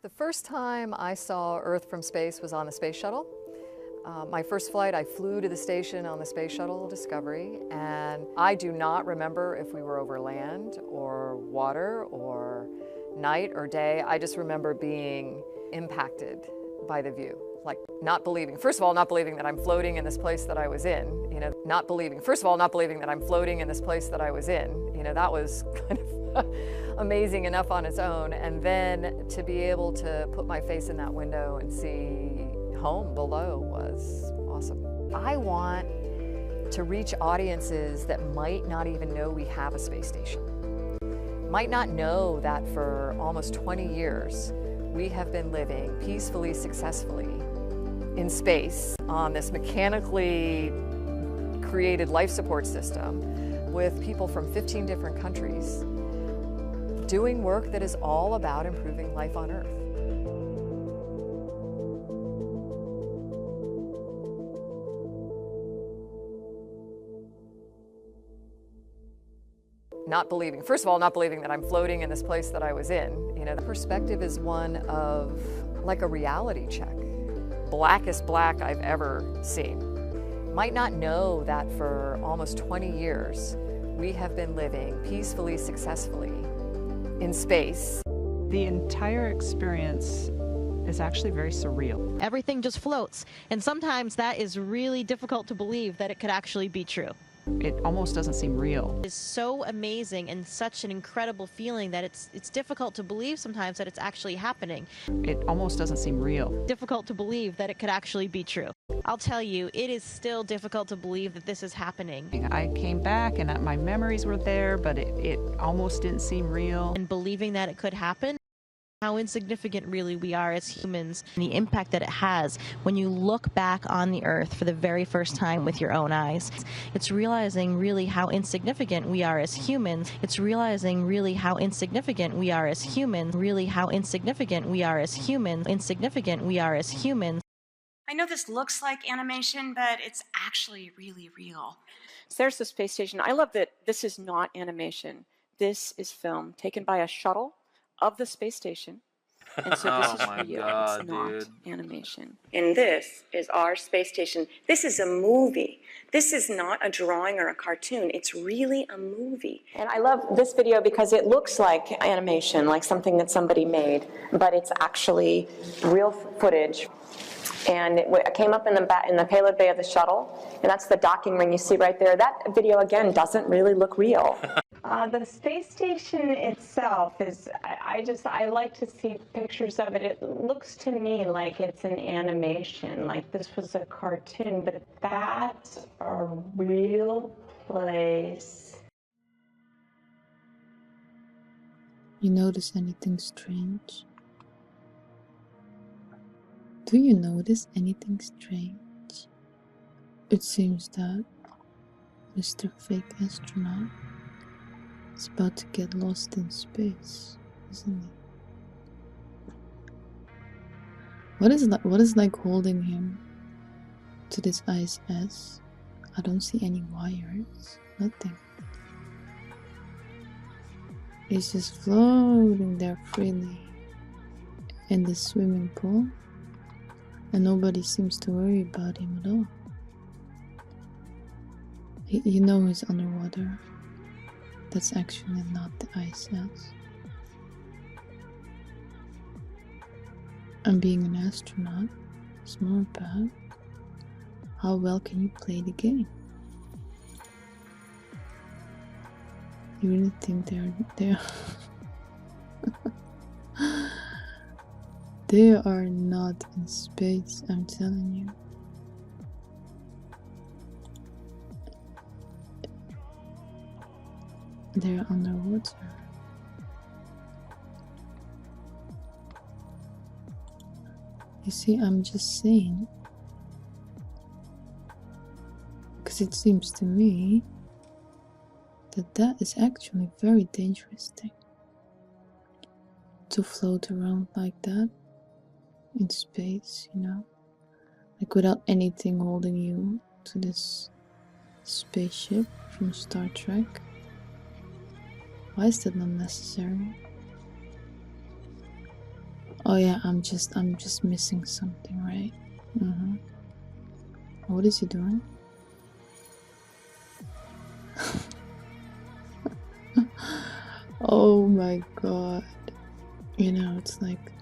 The first time I saw Earth from space was on the space shuttle. My first flight, I flew to the station on the Space Shuttle Discovery, and I do not remember if we were over land or water or night or day. I just remember being impacted by the view. Like not believing, first of all, not believing that I'm floating in this place that I was in, not believing, first of all, not believing that I'm floating in this place that I was in, that was kind of amazing enough on its own. And then to be able to put my face in that window and see home below was awesome. I want to reach audiences that might not even know we have a space station, might not know that for almost 20 years we have been living peacefully, successfully in space on this mechanically created life support system with people from 15 different countries doing work that is all about improving life on Earth. Not believing, first of all, not believing that I'm floating in this place that I was in. The perspective is one of like a reality check. Blackest black I've ever seen. Might not know that for almost 20 years, we have been living peacefully, successfully in space. The entire experience is actually very surreal. Everything just floats, and sometimes that is really difficult to believe that it could actually be true. It almost doesn't seem real. It's so amazing and such an incredible feeling that it's difficult to believe sometimes that it's actually happening. It almost doesn't seem real. Difficult to believe that it could actually be true. I'll tell you, it is still difficult to believe that this is happening. I came back and my memories were there, but it almost didn't seem real. And believing that it could happen, how insignificant really we are as humans, and the impact that it has when you look back on the Earth for the very first time with your own eyes. It's realizing really how insignificant we are as humans. It's realizing really how insignificant we are as humans. Really how insignificant we are as humans. Insignificant we are as humans. I know this looks like animation, but it's actually really real. So there's the space station. I love that this is not animation. This is film taken by a shuttle of the space station. And so this is real. God, it's not dude. animation. And this is our space station. This is a movie. This is not a drawing or a cartoon. It's really a movie. And I love this video because it looks like animation, like something that somebody made, but it's actually real footage. And it came up in the payload bay of the shuttle, and that's the docking ring you see right there. That video, again, doesn't really look real. The space station itself is, I like to see pictures of it. It looks to me like it's an animation, like this was a cartoon, but that's a real place. You notice anything strange? Do you notice anything strange? It seems that Mr. Fake Astronaut is about to get lost in space, isn't he? What is like holding him to this ISS? I don't see any wires, nothing. He's just floating there freely in the swimming pool, and nobody seems to worry about him at all. You know he's underwater. That's actually not the ISS. And being an astronaut is more about how well can you play the game. You really think they're they are not in space, I'm telling you. They're underwater. You see, I'm just saying, because it seems to me that is actually a very dangerous thing. To float around like that in space, like without anything holding you to this spaceship from Star Trek. Why is that not necessary? Oh yeah, I'm just missing something, right? What is he doing? Oh my god. You know, it's like,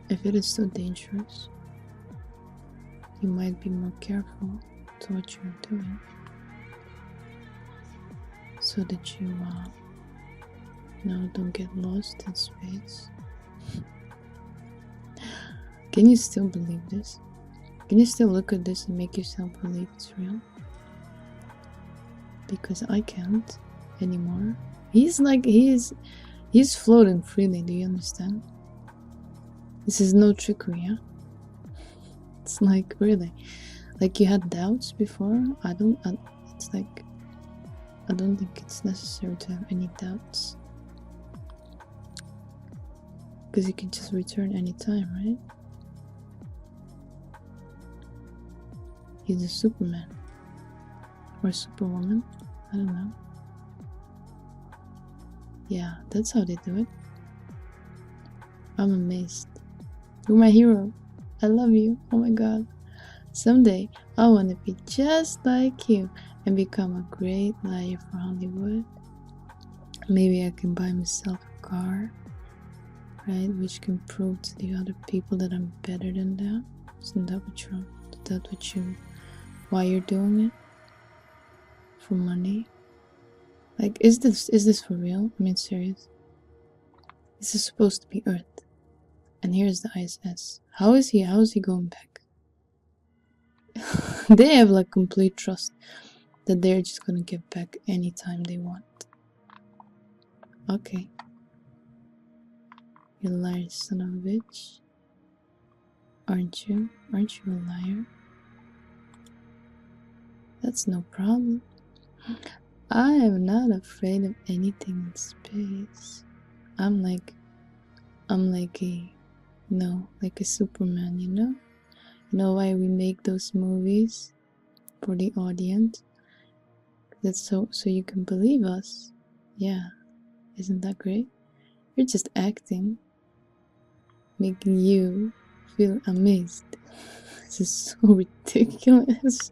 if it is so dangerous, you might be more careful to what you're doing, so that you don't get lost in space. Can you still believe this? Can you still look at this and make yourself believe it's real? Because I can't anymore. He's floating freely, do you understand? This is no trickery, yeah? It's like, really, like you had doubts before. It's like, I don't think it's necessary to have any doubts, because you can just return anytime, right? He's a Superman or Superwoman, I don't know. Yeah, that's how they do it. I'm amazed. You're my hero. I love you. Oh my god. Someday I want to be just like you and become a great liar for Hollywood. Maybe I can buy myself a car, right? Which can prove to the other people that I'm better than that. Isn't that why you're doing it? For money? Like, is this for real? I mean, serious. This is supposed to be Earth, and here's the ISS. How is he going back? They have like complete trust that they're just gonna get back anytime they want. Okay. You liar, son of a bitch. Aren't you? Aren't you a liar? That's no problem. I am not afraid of anything in space. I'm like a Superman, you know? You know why we make those movies? For the audience. That's so you can believe us. Yeah. Isn't that great? You're just acting, making you feel amazed. This is so ridiculous.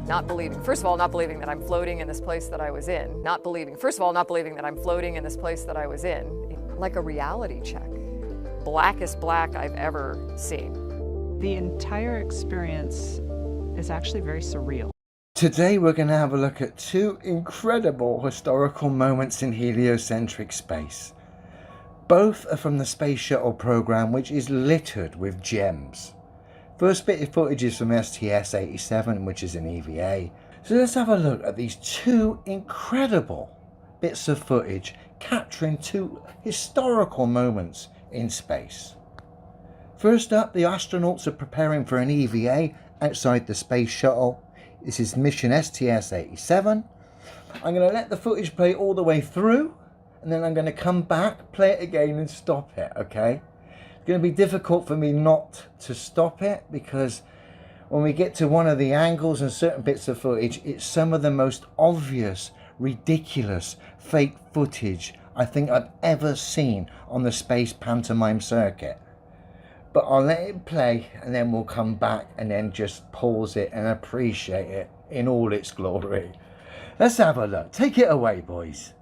Not believing, first of all, not believing that I'm floating in this place that I was in. Not believing that I'm floating in this place that I was in. Like a reality check. Blackest black I've ever seen. The entire experience is actually very surreal. Today we're going to have a look at two incredible historical moments in heliocentric space. Both are from the Space Shuttle program, which is littered with gems. First bit of footage is from STS-87, which is an EVA. So let's have a look at these two incredible bits of footage capturing two historical moments in space. First up, the astronauts are preparing for an EVA outside the Space Shuttle. This is mission STS-87. I'm going to let the footage play all the way through, and then I'm going to come back, play it again and stop it, okay? It's going to be difficult for me not to stop it, because when we get to one of the angles and certain bits of footage, it's some of the most obvious, ridiculous, fake footage I think I've ever seen on the space pantomime circuit. But I'll let it play and then we'll come back and then just pause it and appreciate it in all its glory. Let's have a look. Take it away, boys.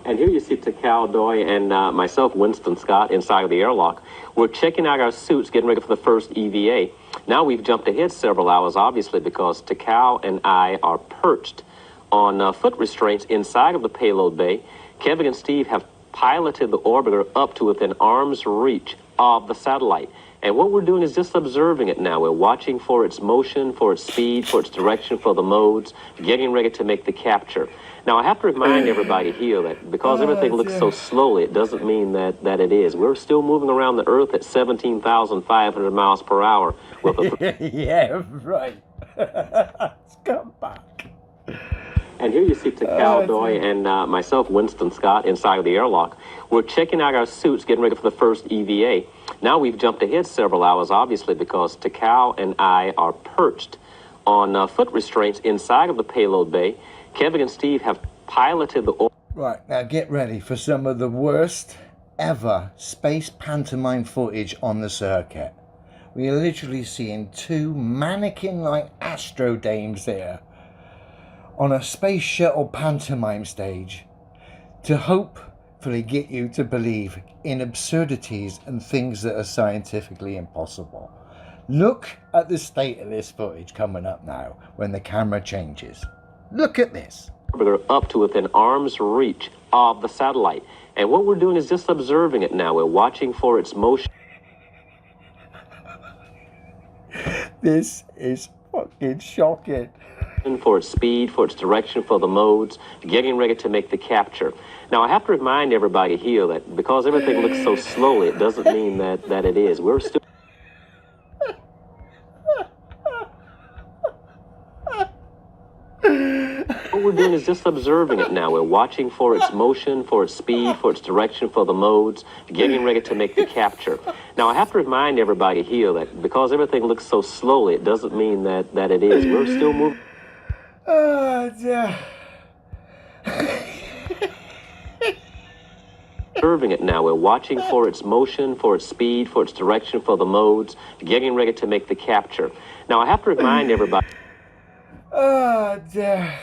And here you see Takao Doi and myself, Winston Scott, inside of the airlock. We're checking out our suits, getting ready for the first EVA. Now we've jumped ahead several hours, obviously, because Takao and I are perched on foot restraints inside of the payload bay. Kevin and Steve have piloted the orbiter up to within arm's reach of the satellite. And what we're doing is just observing it now. We're watching for its motion, for its speed, for its direction, for the modes, getting ready to make the capture. Now, I have to remind everybody here that because everything looks so slowly, it doesn't mean that it is. We're still moving around the Earth at 17,500 miles per hour. With a yeah, right. Let's come back. And here you see Takao Doi and myself, Winston Scott, inside of the airlock. We're checking out our suits, getting ready for the first EVA. Now we've jumped ahead several hours, obviously, because Takao and I are perched on foot restraints inside of the payload bay. Kevin and Steve have piloted the... Right, now get ready for some of the worst ever space pantomime footage on the circuit. We are literally seeing two mannequin-like astro dames here on a space shuttle pantomime stage to hopefully get you to believe in absurdities and things that are scientifically impossible. Look at the state of this footage coming up now when the camera changes. Look at this. Orbiter up to within arm's reach of the satellite. And what we're doing is just observing it now. We're watching for its motion. This is fucking shocking. For its speed, for its direction, for the modes, getting ready to make the capture. Now, I have to remind everybody here that because everything looks so slowly, it doesn't mean that it is. We're still... What we're doing is just observing it now. We're watching for its motion, for its speed, for its direction, for the modes, getting ready to make the capture. Now, I have to remind everybody here that because everything looks so slowly, it doesn't mean that it is. We're still moving... Oh, dear. Observing it now. We're watching for its motion, for its speed, for its direction, for the modes, getting ready to make the capture. Now, I have to remind everybody... Oh, dear.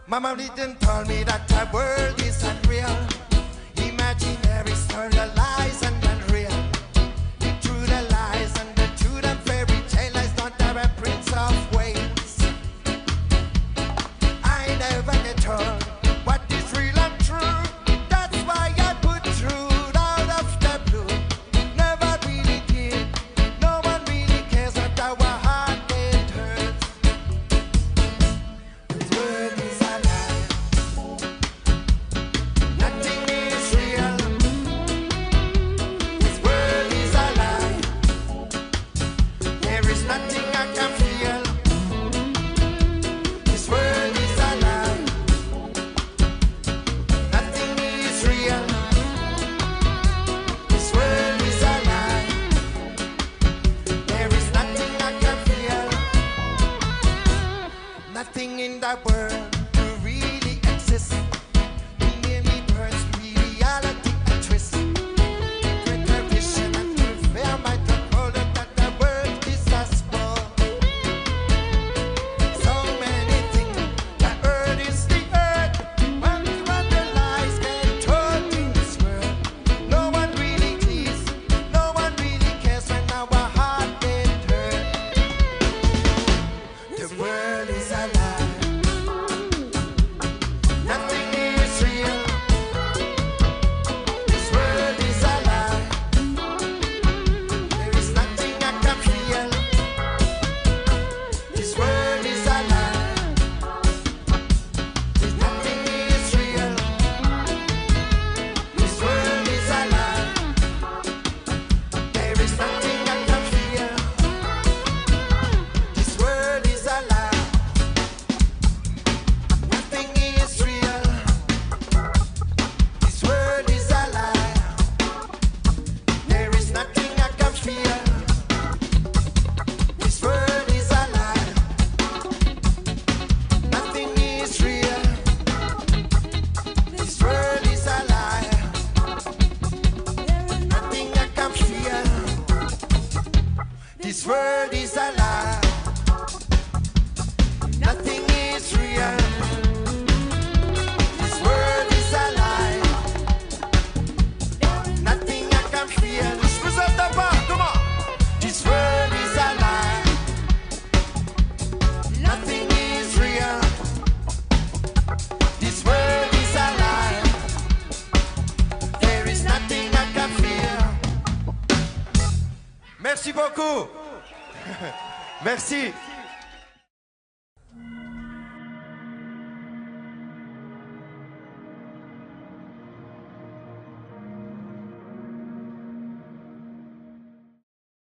Mama didn't tell me that the world is unreal. Imaginary story, lies and unreal. The truth, the lies, and the truth and fairy tale lies don't have a Prince of Wales. I never get told what is real and true. That's why I put truth out of the blue. Never really did. No one really cares that our heart it hurts. This world is nothing beaucoup. Merci.